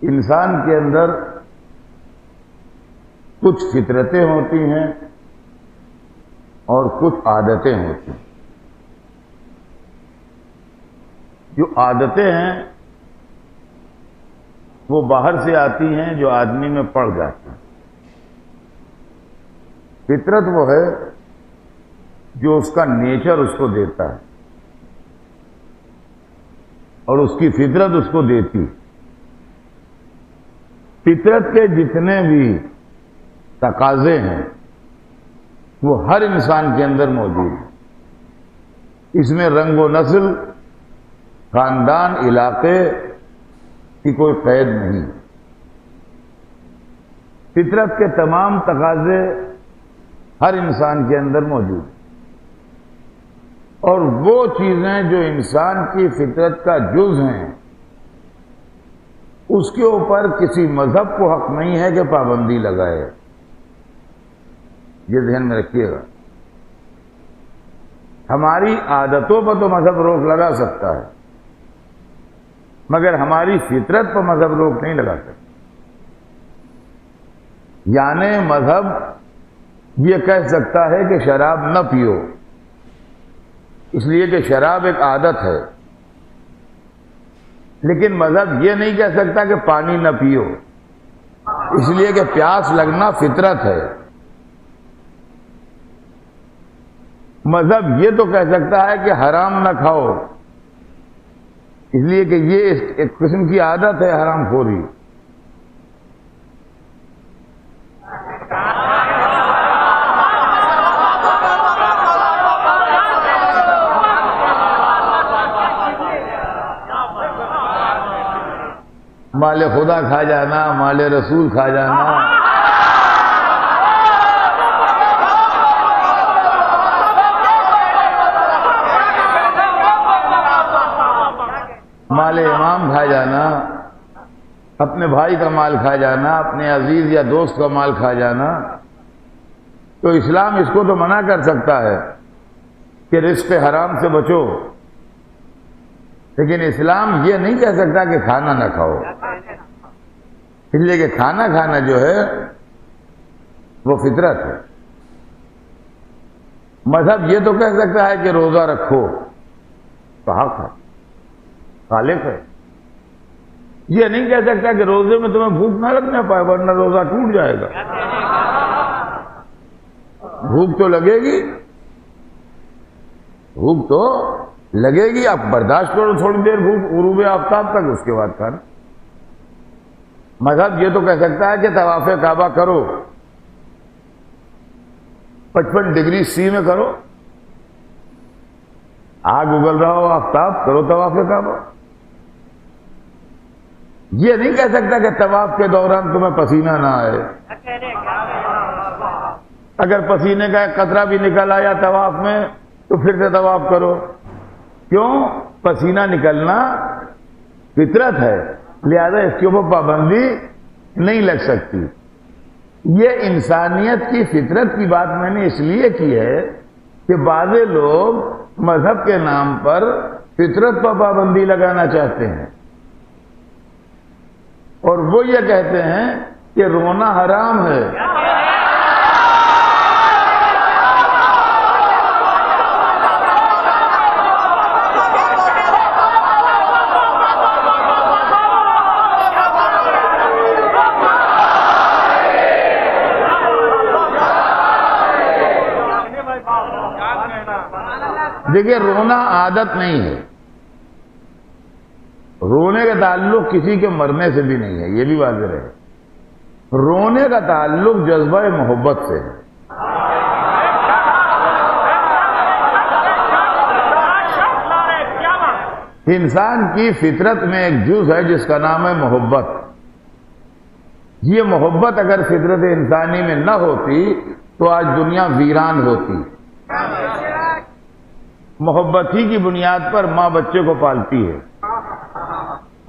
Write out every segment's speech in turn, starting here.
انسان کے اندر کچھ فطرتیں ہوتی ہیں اور کچھ عادتیں ہوتی ہیں. جو عادتیں ہیں وہ باہر سے آتی ہیں، جو آدمی میں پڑ جاتی ہیں. فطرت وہ ہے جو اس کا نیچر اس کو دیتا ہے اور اس کی فطرت اس کو دیتی. فطرت کے جتنے بھی تقاضے ہیں وہ ہر انسان کے اندر موجود ہیں. اس میں رنگ و نسل، خاندان، علاقے کی کوئی قید نہیں. فطرت کے تمام تقاضے ہر انسان کے اندر موجود ہیں، اور وہ چیزیں جو انسان کی فطرت کا جز ہیں اس کے اوپر کسی مذہب کو حق نہیں ہے کہ پابندی لگائے. یہ ذہن میں رکھیے گا. ہماری عادتوں پر تو مذہب روک لگا سکتا ہے، مگر ہماری فطرت پر مذہب روک نہیں لگا سکتا. یعنی مذہب یہ کہہ سکتا ہے کہ شراب نہ پیو، اس لیے کہ شراب ایک عادت ہے، لیکن مذہب یہ نہیں کہہ سکتا کہ پانی نہ پیو، اس لیے کہ پیاس لگنا فطرت ہے. مذہب یہ تو کہہ سکتا ہے کہ حرام نہ کھاؤ، اس لیے کہ یہ ایک قسم کی عادت ہے حرام خوری. مال خدا کھا جانا، مال رسول کھا جانا، مال امام کھا جانا، اپنے بھائی کا مال کھا جانا، اپنے عزیز یا دوست کا مال کھا جانا، تو اسلام اس کو تو منع کر سکتا ہے کہ رزق حرام سے بچو، لیکن اسلام یہ نہیں کہہ سکتا کہ کھانا نہ کھاؤ. اس لیے کہ کھانا کھانا جو ہے وہ فطرت ہے. مذہب یہ تو کہہ سکتا ہے کہ روزہ رکھو، تو حق ہے، خالق ہے. یہ نہیں کہہ سکتا کہ روزے میں تمہیں بھوک نہ لگنا پائے ورنہ روزہ ٹوٹ جائے گا. بھوک تو لگے گی، بھوک تو لگے گی، آپ برداشت کرو تھوڑی دیر بھوک غروب آفتاب تک، اس کے بعد کھانا. مذہب یہ تو کہہ سکتا ہے کہ طواف کعبہ کرو، 55 ڈگری سی میں کرو، آگ اگل رہا ہو آفتاب، کرو طواف کعبہ. یہ نہیں کہہ سکتا کہ طواف کے دوران تمہیں پسینہ نہ آئے. اگر پسینے کا ایک قطرہ بھی نکل آیا طواف میں تو پھر سے طواف کرو. کیوں؟ پسینہ نکلنا فطرت ہے، لہذا اس کے اوپر پابندی نہیں لگ سکتی. یہ انسانیت کی فطرت کی بات میں نے اس لیے کی ہے کہ بعض لوگ مذہب کے نام پر فطرت پر پابندی لگانا چاہتے ہیں، اور وہ یہ کہتے ہیں کہ رونا حرام ہے. دیکھیے، رونا عادت نہیں ہے. رونے کا تعلق کسی کے مرنے سے بھی نہیں ہے، یہ بھی واضح رہے. رونے کا تعلق جذبہ محبت سے ہے. انسان کی فطرت میں ایک جز ہے جس کا نام ہے محبت. یہ محبت اگر فطرت انسانی میں نہ ہوتی تو آج دنیا ویران ہوتی. محبت ہی کی بنیاد پر ماں بچے کو پالتی ہے،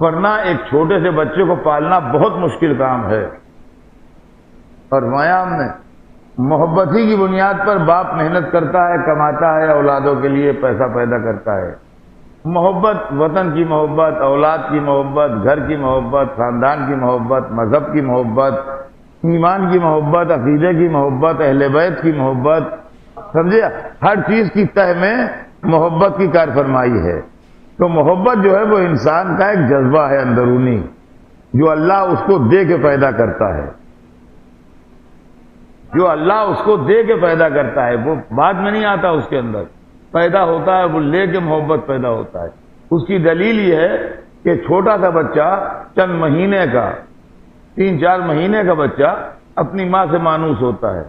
ورنہ ایک چھوٹے سے بچے کو پالنا بہت مشکل کام ہے. اور فرمایا ہم نے محبت ہی کی بنیاد پر باپ محنت کرتا ہے، کماتا ہے، اولادوں کے لیے پیسہ پیدا کرتا ہے. محبت، وطن کی محبت، اولاد کی محبت، گھر کی محبت، خاندان کی محبت، مذہب کی محبت، ایمان کی محبت، عقیدے کی محبت، اہل بیت کی محبت، سمجھے؟ ہر چیز کی تہ میں محبت کی کار فرمائی ہے۔ تو محبت جو ہے وہ انسان کا ایک جذبہ ہے اندرونی، جو اللہ اس کو دے کے پیدا کرتا ہے، جو اللہ اس کو دے کے پیدا کرتا ہے، وہ بعد میں نہیں آتا، اس کے اندر پیدا ہوتا ہے، وہ لے کے محبت پیدا ہوتا ہے۔ اس کی دلیل یہ ہے کہ چھوٹا سا بچہ، چند مہینے کا، 3-4 مہینے کا بچہ اپنی ماں سے مانوس ہوتا ہے،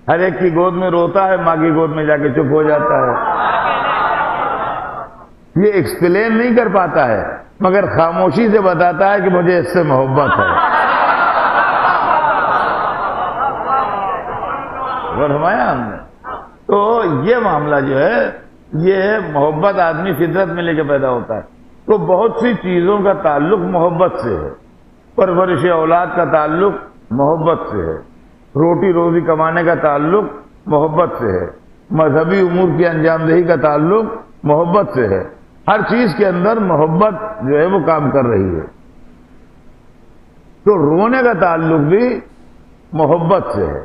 ہر ایک کی گود میں روتا ہے، ماں کی گود میں جا کے چپ ہو جاتا ہے۔ یہ ایکسپلین نہیں کر پاتا ہے، مگر خاموشی سے بتاتا ہے کہ مجھے اس سے محبت ہے۔ فرمایا ہم نے۔ تو یہ معاملہ جو ہے، یہ محبت آدمی فطرت میں لے کے پیدا ہوتا ہے۔ تو بہت سی چیزوں کا تعلق محبت سے ہے، پرورش اولاد کا تعلق محبت سے ہے، روٹی روزی کمانے کا تعلق محبت سے ہے، مذہبی امور کی انجام دہی کا تعلق محبت سے ہے۔ ہر چیز کے اندر محبت جو ہے وہ کام کر رہی ہے۔ تو رونے کا تعلق بھی محبت سے ہے،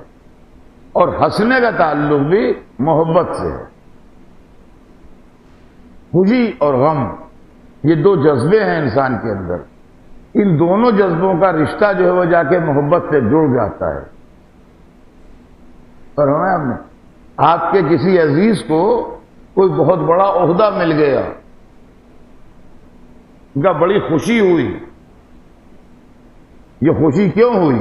اور ہنسنے کا تعلق بھی محبت سے ہے۔ خوشی اور غم، یہ 2 جذبے ہیں انسان کے اندر، ان دونوں جذبوں کا رشتہ جو ہے وہ جا کے محبت سے جڑ جاتا ہے۔ اور ہم نے آپ کے کسی عزیز کو کوئی بہت بڑا عہدہ مل گیا، ان کا بڑی خوشی ہوئی۔ یہ خوشی کیوں ہوئی؟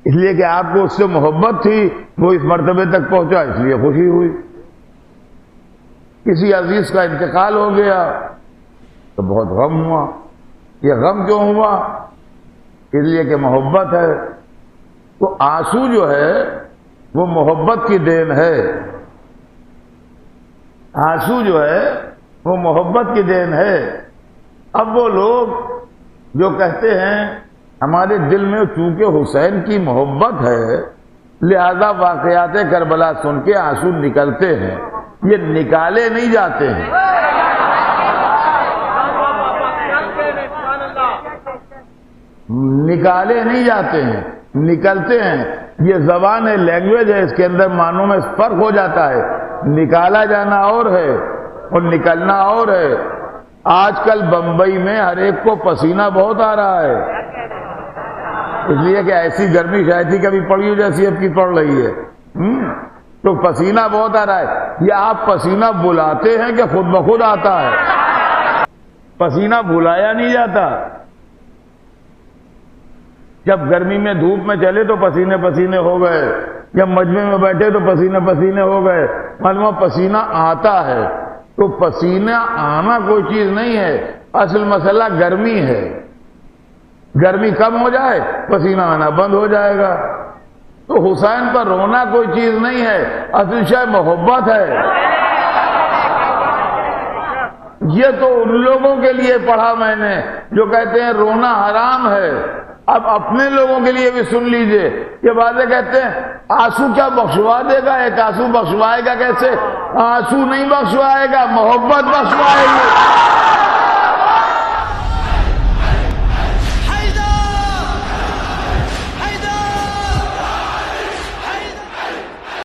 اس لیے کہ آپ کو اس سے محبت تھی، وہ اس مرتبے تک پہنچا، اس لیے خوشی ہوئی۔ کسی عزیز کا انتقال ہو گیا تو بہت غم ہوا۔ یہ غم کیوں ہوا؟ اس لیے کہ محبت ہے۔ تو آنسو جو ہے وہ محبت کی دین ہے، آنسو جو ہے وہ محبت کی دین ہے۔ اب وہ لوگ جو کہتے ہیں ہمارے دل میں چونکہ حسین کی محبت ہے لہذا واقعات کربلا سن کے آنسو نکلتے ہیں، یہ نکالے نہیں جاتے ہیں۔ نکالے نہیں جاتے ہیں، نکلتے ہیں۔ یہ زبان ہے، لینگویج ہے، اس کے اندر معنوں میں فرق ہو جاتا ہے۔ نکالا جانا اور ہے اور نکلنا اور ہے۔ آج کل بمبئی میں ہر ایک کو پسینہ بہت آ رہا ہے، اس لیے کہ ایسی گرمی شاید ہی کبھی پڑی ہو جیسی اب کی پڑ رہی ہے، تو پسینہ بہت آ رہا ہے۔ یہ آپ پسینہ بلاتے ہیں کہ خود بخود آتا ہے؟ پسینہ بلایا نہیں جاتا۔ جب گرمی میں دھوپ میں چلے تو پسینے پسینے ہو گئے، جب مجمع میں بیٹھے تو پسینے پسینے ہو گئے، معلوم پسینہ آتا ہے۔ تو پسینہ آنا کوئی چیز نہیں ہے، اصل مسئلہ گرمی ہے۔ گرمی کم ہو جائے پسینہ آنا بند ہو جائے گا۔ تو حسین پر رونا کوئی چیز نہیں ہے، اصل شے محبت ہے۔ یہ تو ان لوگوں کے لیے پڑھا میں نے جو کہتے ہیں رونا حرام ہے۔ اب اپنے لوگوں کے لیے بھی سن لیجئے، یہ باتیں کہتے ہیں آنسو کیا بخشوا دے گا، ایک آنسو بخشوائے گا کیسے؟ آنسو نہیں بخشوائے گا، محبت بخشوائے گی۔